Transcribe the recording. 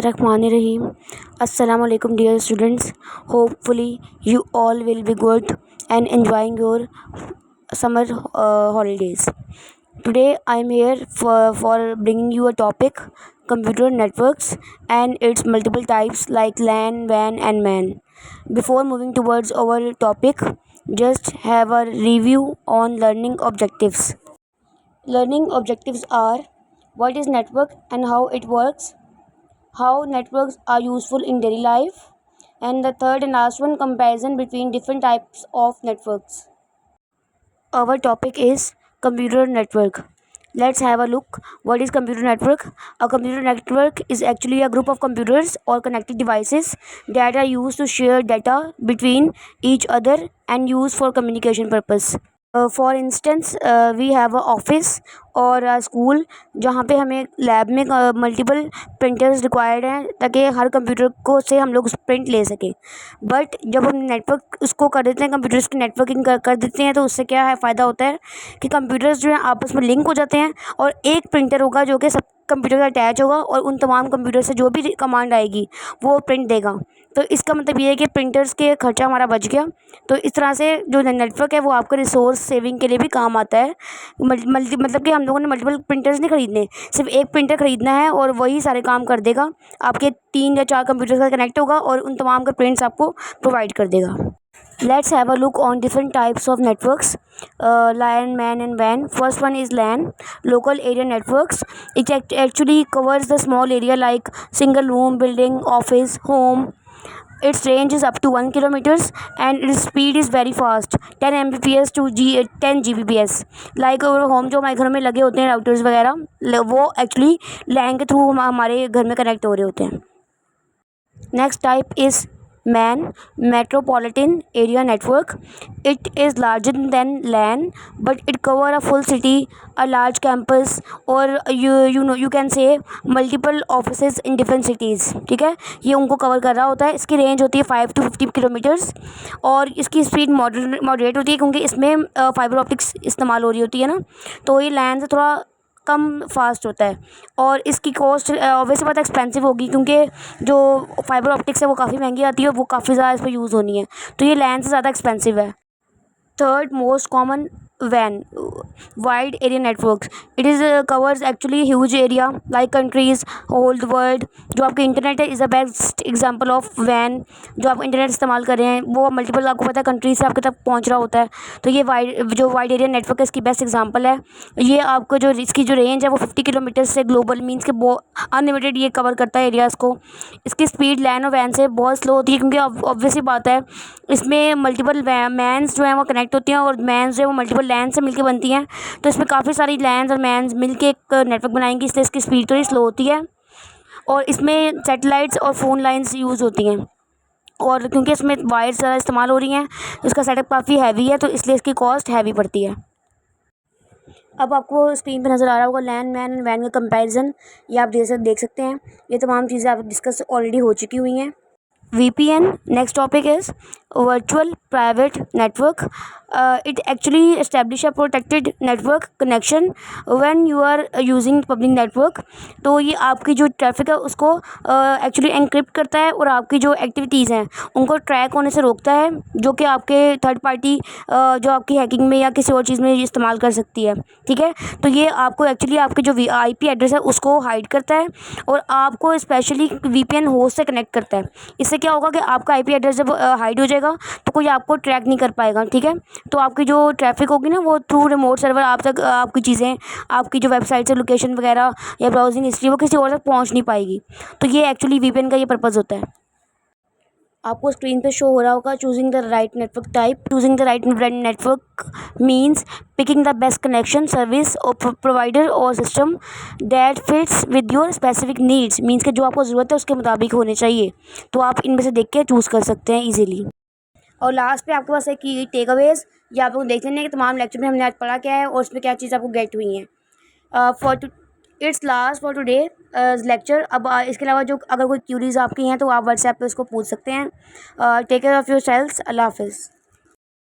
Bismillahirrahmanirrahim. Assalamualaikum dear students. Hopefully you all will be good and enjoying your summer holidays. Today I am here for bringing you a topic, computer networks and its multiple types like LAN, WAN and MAN. Before moving towards our topic, just have a review on learning objectives. Learning objectives are: what is network and how it works, how networks are useful in daily life, and the third and last one, comparison between different types of networks. Our topic is computer network. Let's have a look. What is computer network? A computer network is actually a group of computers or connected devices that are used to share data between each other and used for communication purpose. For instance we have a office और school जहाँ पे हमें lab में multiple printers required हैं ताकि हर computer को से हम लोग प्रिंट ले सकें. बट जब हम नेटवर्क उसको कर देते हैं, कंप्यूटर्स की नेटवर्किंग कर देते हैं, तो उससे क्या है फ़ायदा होता है कि कंप्यूटर्स जो हैं आपस में लिंक हो जाते हैं और एक प्रिंटर होगा जो कि सब कंप्यूटर का अटैच होगा और उन तमाम कंप्यूटर से जो भी कमांड आएगी वो प्रिंट देगा. तो इसका मतलब ये है कि प्रिंटर्स के खर्चा हमारा बच गया. तो इस तरह से जो नेटवर्क है वो आपका रिसोर्स सेविंग के लिए भी काम आता है. मतलब कि हम लोगों ने मल्टीपल प्रिंटर्स नहीं खरीदने, सिर्फ एक प्रिंटर ख़रीदना है और वही सारे काम कर देगा. आपके 3 या 4 कंप्यूटर का कनेक्ट होगा और उन तमाम के प्रिंट्स आपको प्रोवाइड कर देगा. Let's have a look on different types of networks, LAN, MAN and WAN. First one is LAN, local area networks. It actually covers the small area like single room, building, office, home. Its range is up to 1 kilometers and its speed is very fast, 10 Mbps to 10 Gbps. Like our home जो हमारे घर में लगे होते हैं routers वगैरह, वो actually LAN के थ्रू हमारे घर में कनेक्ट हो रहे होते हैं. Next type is MAN, Metropolitan Area Network. It is larger than LAN, but it cover a full city, a large campus, or you can say multiple offices in different cities. ठीक है, ये उनको cover कर रहा होता है. इसकी range होती है 5 to 50 किलोमीटर्स और इसकी स्पीड मॉडरेट होती है क्योंकि इसमें फाइबर ऑप्टिक्स इस्तेमाल हो रही होती है ना, तो ये LAN से थोड़ा कम फास्ट होता है. और इसकी कॉस्ट ऑब्वियसली बहुत एक्सपेंसिव होगी क्योंकि जो फाइबर ऑप्टिक्स है वो काफ़ी महंगी आती है और वो काफ़ी ज़्यादा इस पर यूज़ होनी है, तो ये LAN से ज़्यादा एक्सपेंसिव है. Third most common WAN, wide area networks. It is covers actually huge area like countries, whole world. जो आपके इंटरनेट है is a best example of WAN. जो आप इंटरनेट इस्तेमाल कर रहे हैं वो मल्टीपल, आपको पता है, कंट्रीज से आपके तक पहुंच रहा होता है. तो ये वाइड एरिया नेटवर्क है, इसकी बेस्ट एग्जांपल है. ये आपको जो इसकी जो रेंज है वो 50 किलोमीटर से ग्लोबल मीन्स के अनलिमिटेड ये कवर करता है एरियाज़ को. इसकी स्पीड LAN और WAN से बहुत स्लो होती है क्योंकि ऑब्वियसली बात है इसमें मल्टीपल मैन्स जो हैं वो कनेक्ट होती हैं और मैन्स जो है वो मल्टीपल LAN से मिलकर बनती हैं. तो इसमें काफ़ी सारी LANs और मैन्स मिलके एक नेटवर्क बनाएंगी, इसलिए इसकी स्पीड थोड़ी स्लो होती है. और इसमें सैटेलाइट्स और फ़ोन लाइंस यूज़ होती हैं और क्योंकि इसमें वायर्स ज़्यादा इस्तेमाल हो रही हैं तो इसका सेटअप काफ़ी हैवी है, तो इसलिए इसकी कॉस्ट हैवी पड़ती है. अब आपको स्क्रीन पर नज़र आ रहा होगा LAN, MAN एंड WAN का कंपैरिजन. ये आप देख सकते हैं. ये तमाम चीज़ें आप डिस्कस ऑलरेडी हो चुकी हुई हैं. VPN, next topic is virtual private network. It actually establish a protected network connection when you are using public network. तो ये आपकी जो ट्रैफिक है उसको एक्चुअली एनक्रिप्ट करता है और आपकी जो एक्टिविटीज़ हैं उनको ट्रैक होने से रोकता है, जो कि आपके थर्ड पार्टी जो आपकी हैकिंग में या किसी और चीज़ में इस्तेमाल कर सकती है. ठीक है, तो ये आपको एक्चुअली आपके जो IP एड्रेस है उसको हाइड करता है और आपको स्पेशली VPN होस्ट से कनेक्ट करता है. इससे क्या होगा कि आपका IP एड्रेस जब हाइड हो जाएगा तो कोई आपको ट्रैक नहीं कर पाएगा. ठीक है, तो आपकी जो ट्रैफिक होगी ना वो थ्रू रिमोट सर्वर आप तक आपकी चीज़ें, आपकी जो वेबसाइट से लोकेशन वगैरह या ब्राउजिंग हिस्ट्री वो किसी और तक पहुंच नहीं पाएगी. तो ये एक्चुअली VPN का ये पर्पज़ होता है. आपको स्क्रीन पे शो हो रहा होगा choosing the right network type. Choosing the right network means picking the best connection service और प्रोवाइडर और system that fits with your specific needs. Means कि जो आपको ज़रूरत है उसके मुताबिक होने चाहिए, तो आप इनमें से देख के चूज़ कर सकते हैं ईजिली. और लास्ट पे आपके पास एक की टेक अवेज, या आप लोग देख लेंगे कि तमाम लेक्चर में हमने आज पढ़ा क्या है और उसमें क्या चीज़ आपको गेट हुई है. It's last for today lecture. अब इसके अलावा जो अगर कोई क्यूरीज आपकी हैं तो आप व्हाट्सएप पे उसको पूछ सकते हैं. Take care of yourself. अल्लाह हाफिज़.